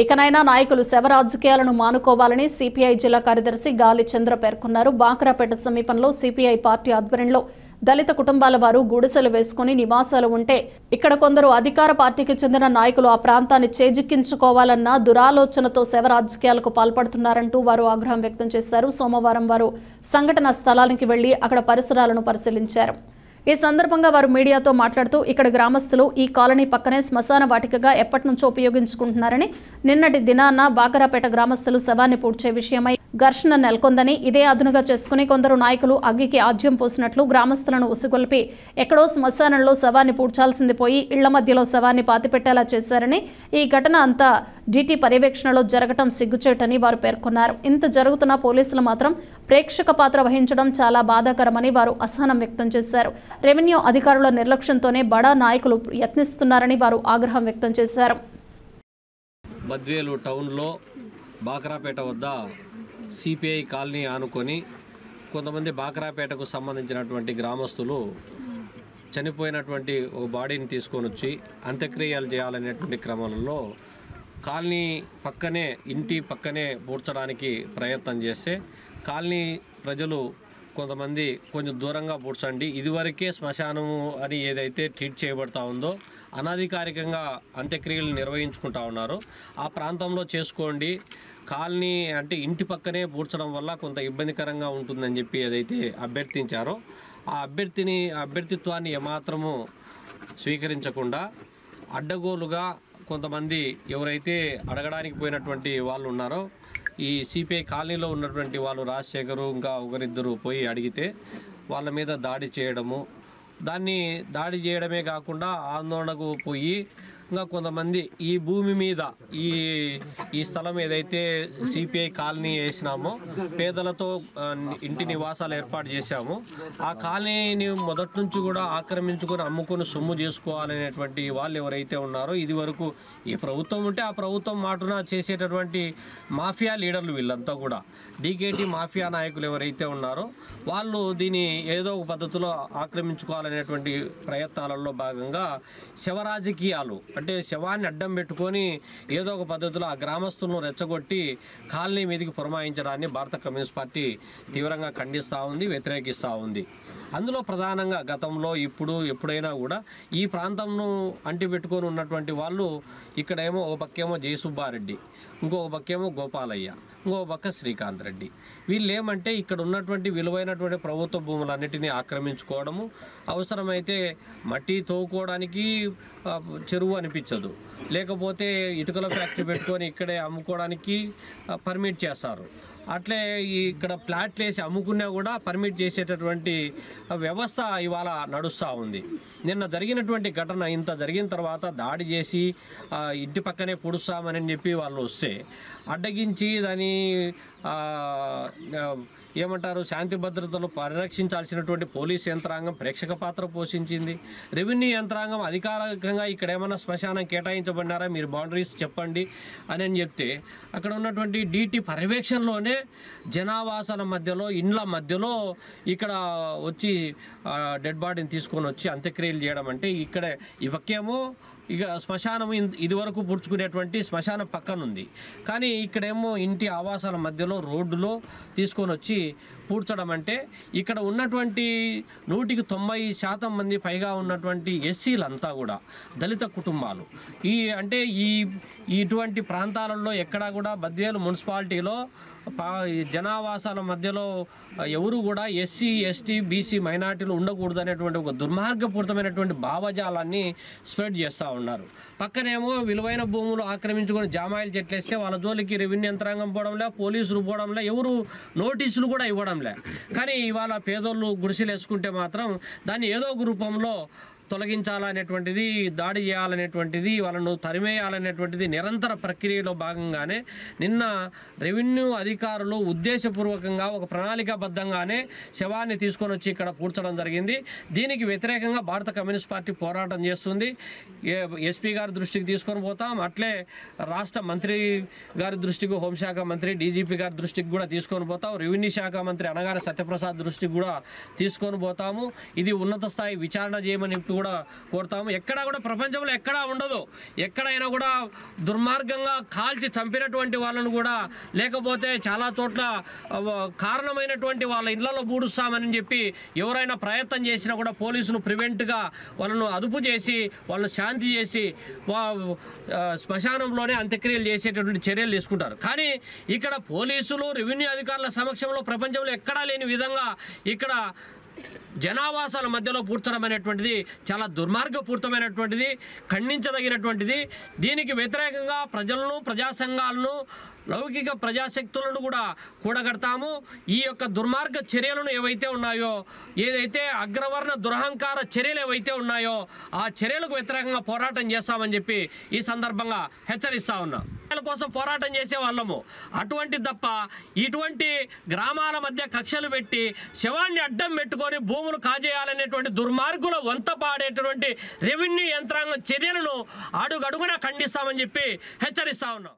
ఇకనైనా నాయకులు శవ రాజకీయాలను మానుకోవాలని సిపిఐ జిల్లా కార్యదర్శి గాలి చంద్ర పేర్కొన్నారు. బాక్రాపేట సమీపంలో సిపిఐ పార్టీ ఆధ్వర్యంలో దళిత కుటుంబాల వారు గుడిసెలు వేసుకుని నివాసాలు ఉంటే ఇక్కడ కొందరు అధికార పార్టీకి చెందిన నాయకులు ఆ ప్రాంతాన్ని చేజిక్కించుకోవాలన్న దురాలోచనతో శవ రాజకీయాలకు పాల్పడుతున్నారంటూ వారు ఆగ్రహం వ్యక్తం చేశారు. సోమవారం వారు సంఘటన స్థలానికి వెళ్లి అక్కడ పరిసరాలను పరిశీలించారు. ఈ సందర్భంగా వారు మీడియాతో మాట్లాడుతూ ఇక్కడ గ్రామస్తులు ఈ కాలనీ పక్కనే శ్మశాన వాటికగా ఎప్పటి నుంచో ఉపయోగించుకుంటున్నారని, నిన్నటి దినాన బాగరాపేట గ్రామస్తులు శవాన్ని పూడ్చే విషయమై ఘర్షణ నెలకొందని, ఇదే అదునుగా చేసుకుని కొందరు నాయకులు అగ్గికి ఆజ్యం పోసినట్లు గ్రామస్తులను ఉసిగొల్పి ఎక్కడో శ్మశానంలో శవాన్ని పూడ్చాల్సింది పోయి ఇళ్ల మధ్యలో శవాన్ని పాతిపెట్టేలా చేశారని, ఈ ఘటన అంతా డిటి పర్యవేక్షణలో జరగటం సిగ్గుచేటని వారు పేర్కొన్నారు. ఇంత జరుగుతున్న పోలీసులు మాత్రం ప్రేక్షక పాత్ర వహించడం చాలా బాధాకరమని వారు అసహనం వ్యక్తం చేశారు. రెవెన్యూ అధికారుల నిర్లక్ష్యంతోనే బడా నాయకులు యత్నిస్తున్నారని వారు ఆగ్రహం వ్యక్తం చేశారు. బద్వేలు టౌన్లో బాక్రాపేట వద్ద సిపిఐ కాలనీ ఆనుకొని కొంతమంది బాక్రాపేటకు సంబంధించినటువంటి గ్రామస్తులు చనిపోయినటువంటి ఒక బాడీని తీసుకొని వచ్చి అంత్యక్రియలు చేయాలనేటువంటి క్రమంలో కాలనీ పక్కనే ఇంటి పక్కనే పూడ్చడానికి ప్రయత్నం చేస్తే కాలనీ ప్రజలు కొంతమంది కొంచెం దూరంగా పూడ్చండి, ఇదివరకే శ్మశానము అని ఏదైతే ట్రీట్ చేయబడతా ఉందో అనధికారికంగా అంత్యక్రియలు నిర్వహించుకుంటా ఉన్నారు, ఆ ప్రాంతంలో చేసుకోండి, కాలనీ అంటే ఇంటి పక్కనే పూడ్చడం వల్ల కొంత ఇబ్బందికరంగా ఉంటుందని చెప్పి ఏదైతే అభ్యర్థించారో ఆ అభ్యర్థిత్వాన్ని ఏమాత్రము స్వీకరించకుండా అడ్డగోలుగా కొంతమంది ఎవరైతే అడగడానికి పోయినటువంటి వాళ్ళు ఉన్నారో ఈ సిపిఐ కాలనీలో ఉన్నటువంటి వాళ్ళు రాజశేఖరు ఇంకా ఒకరిద్దరు పోయి అడిగితే వాళ్ళ మీద దాడి చేయడము, దాడి చేయడమే కాకుండా ఆందోళనకు పోయి ఇంకా కొంతమంది ఈ భూమి మీద ఈ స్థలం ఏదైతే సిపిఐ కాలనీ వేసినామో పేదలతో ఇంటి నివాసాలు ఏర్పాటు చేశామో ఆ కాలనీని మొదటి నుంచి కూడా ఆక్రమించుకొని అమ్ముకొని సొమ్ము చేసుకోవాలనేటువంటి వాళ్ళు ఎవరైతే ఉన్నారో ఇది వరకు ఏ ప్రభుత్వం ఉంటే ఆ ప్రభుత్వం మాటున చేసేటటువంటి మాఫియా లీడర్లు వీళ్ళంతా కూడా డీకేటీ మాఫియా నాయకులు ఎవరైతే ఉన్నారో వాళ్ళు దీన్ని ఏదో ఒక పద్ధతిలో ఆక్రమించుకోవాలనేటువంటి ప్రయత్నాలలో భాగంగా శవ రాజకీయాలు అంటే శవాన్ని అడ్డం పెట్టుకొని ఏదో ఒక పద్ధతిలో ఆ గ్రామస్తులను రెచ్చగొట్టి కాలనీ మీదకి పురమాయించడాన్ని భారత కమ్యూనిస్ట్ పార్టీ తీవ్రంగా ఖండిస్తూ ఉంది, వ్యతిరేకిస్తూ ఉంది. అందులో ప్రధానంగా గతంలో ఎప్పుడైనా కూడా ఈ ప్రాంతంను అంటిపెట్టుకొని ఉన్నటువంటి వాళ్ళు ఇక్కడేమో ఒక పక్కేమో జయసుబ్బారెడ్డి, ఇంకొక పక్కేమో గోపాలయ్య, ఇంకొక పక్క శ్రీకాంత్ రెడ్డి, వీళ్ళు ఏమంటే ఇక్కడ ఉన్నటువంటి విలువైనటువంటి ప్రభుత్వ భూములన్నిటినీ ఆక్రమించుకోవడము, అవసరమైతే మట్టి తవ్వుకోవడానికి చెరువు అనిపించదు, లేకపోతే ఇటుకల ఫ్యాక్టరీ పెట్టుకొని ఇక్కడే అమ్ముకోవడానికి పర్మిట్ చేస్తారు, అట్లే ఇక్కడ ప్లాట్లు వేసి అమ్ముకున్నా కూడా పర్మిట్ చేసేటటువంటి వ్యవస్థ ఇవాళ నడుస్తూ ఉంది. నిన్న జరిగినటువంటి ఘటన ఇంత జరిగిన తర్వాత దాడి చేసి ఇంటి పక్కనే పొడుస్తామని చెప్పి వాళ్ళు వస్తే అడ్డగించి దాని ఏమంటారు శాంతి భద్రతలు పరిరక్షించాల్సినటువంటి పోలీస్ యంత్రాంగం ప్రేక్షక పాత్ర పోషించింది. రెవెన్యూ యంత్రాంగం అధికారికంగా ఇక్కడ ఏమైనా శ్మశానం కేటాయించబడినారా, మీరు బౌండరీస్ చెప్పండి అని చెప్తే అక్కడ ఉన్నటువంటి డిటి పర్యవేక్షణలోనే జనావాసాల మధ్యలో ఇండ్ల మధ్యలో ఇక్కడ వచ్చి డెడ్ బాడీని తీసుకొని వచ్చి అంత్యక్రియలు చేయడం అంటే ఇక్కడ ఇవకేమో ఇక శ్మశానం ఇదివరకు పుడుచుకునేటువంటి శ్మశానం పక్కనుంది, కానీ ఇక్కడేమో ఇంటి ఆవాసాల మధ్యలో రోడ్డులో తీసుకొని వచ్చి పూడ్చడం అంటే ఇక్కడ ఉన్నటువంటి 190% మంది పైగా ఉన్నటువంటి ఎస్సీలంతా కూడా దళిత కుటుంబాలు. ఇటువంటి ప్రాంతాలలో ఎక్కడా కూడా బద్వేలు మున్సిపాలిటీలో జనావాసాల మధ్యలో ఎవరు కూడా ఎస్సీ ఎస్టీ బీసీ మైనార్టీలు ఉండకూడదు అనేటువంటి ఒక దుర్మార్గపూరితమైనటువంటి భావజాలాన్ని స్ప్రెడ్ చేస్తూ ఉన్నారు. పక్కనేమో విలువైన భూములు ఆక్రమించుకొని జామాయిలు చెట్లేస్తే వాళ్ళ జోలికి రెవెన్యూ యంత్రాంగం పోవడంలే, పోలీసులు పోవడంలే, ఎవరు నోటీసులు కూడా ఇవ్వడంలే. కానీ ఇవాళ పేదోళ్ళు గుడిసెలు వేసుకుంటే మాత్రం దాన్ని ఏదో ఒక రూపంలో తొలగించాలనేటువంటిది, దాడి చేయాలనేటువంటిది, వాళ్ళను తరిమేయాలనేటువంటిది నిరంతర ప్రక్రియలో భాగంగానే నిన్న రెవెన్యూ అధికారులు ఉద్దేశపూర్వకంగా ఒక ప్రణాళికాబద్ధంగానే శవాన్ని తీసుకొని వచ్చి ఇక్కడ పూడ్చడం జరిగింది. దీనికి వ్యతిరేకంగా భారత కమ్యూనిస్ట్ పార్టీ పోరాటం చేస్తుంది. ఎస్పీ గారి దృష్టికి తీసుకొని పోతాం, అట్లే రాష్ట్ర మంత్రి గారి దృష్టికి, హోంశాఖ మంత్రి డీజీపీ గారి దృష్టికి కూడా తీసుకొని పోతాం, రెవెన్యూ శాఖ మంత్రి అనగానే సత్యప్రసాద్ దృష్టికి కూడా తీసుకొని పోతాము. ఇది ఉన్నత స్థాయి విచారణ చేయమని కూడా కూడా కోరుతాము. ఎక్కడా కూడా ప్రపంచంలో ఎక్కడా ఉండదు. ఎక్కడైనా కూడా దుర్మార్గంగా కాల్చి చంపినటువంటి వాళ్ళను కూడా, లేకపోతే చాలా చోట్ల కారణమైనటువంటి వాళ్ళ ఇళ్లలో బూడుస్తామని చెప్పి ఎవరైనా ప్రయత్నం చేసినా కూడా పోలీసులు ప్రివెంట్గా వాళ్ళను అదుపు చేసి వాళ్ళను శాంతి చేసి శ్మశానంలోనే అంత్యక్రియలు చేసేటటువంటి చర్యలు తీసుకుంటారు. కానీ ఇక్కడ పోలీసులు రెవెన్యూ అధికారుల సమక్షంలో ప్రపంచంలో ఎక్కడా లేని విధంగా ఇక్కడ జనావాసాల మధ్యలో పూడ్చడం అనేటువంటిది చాలా దుర్మార్గపూరితమైనటువంటిది, ఖండించదగినటువంటిది. దీనికి వ్యతిరేకంగా ప్రజలను, ప్రజా సంఘాలను, లౌకిక ప్రజాశక్తులను కూడా కూడగడతాము. ఈ యొక్క దుర్మార్గ చర్యలను ఏవైతే ఉన్నాయో, ఏదైతే అగ్రవర్ణ దురహంకార చర్యలు ఏవైతే ఉన్నాయో ఆ చర్యలకు వ్యతిరేకంగా పోరాటం చేస్తామని చెప్పి ఈ సందర్భంగా హెచ్చరిస్తా ఉన్నాం. కోసం పోరాటం చేసే వాళ్ళము. అటువంటి తప్ప ఇటువంటి గ్రామాల మధ్య కక్షలు పెట్టి శవాన్ని అడ్డం పెట్టుకొని భూములు కాజేయాలనేటువంటి దుర్మార్గుల వంత పాడేటువంటి రెవెన్యూ యంత్రాంగం చర్యలను అడుగడుగునా ఖండిస్తామని చెప్పి హెచ్చరిస్తా ఉన్నాం.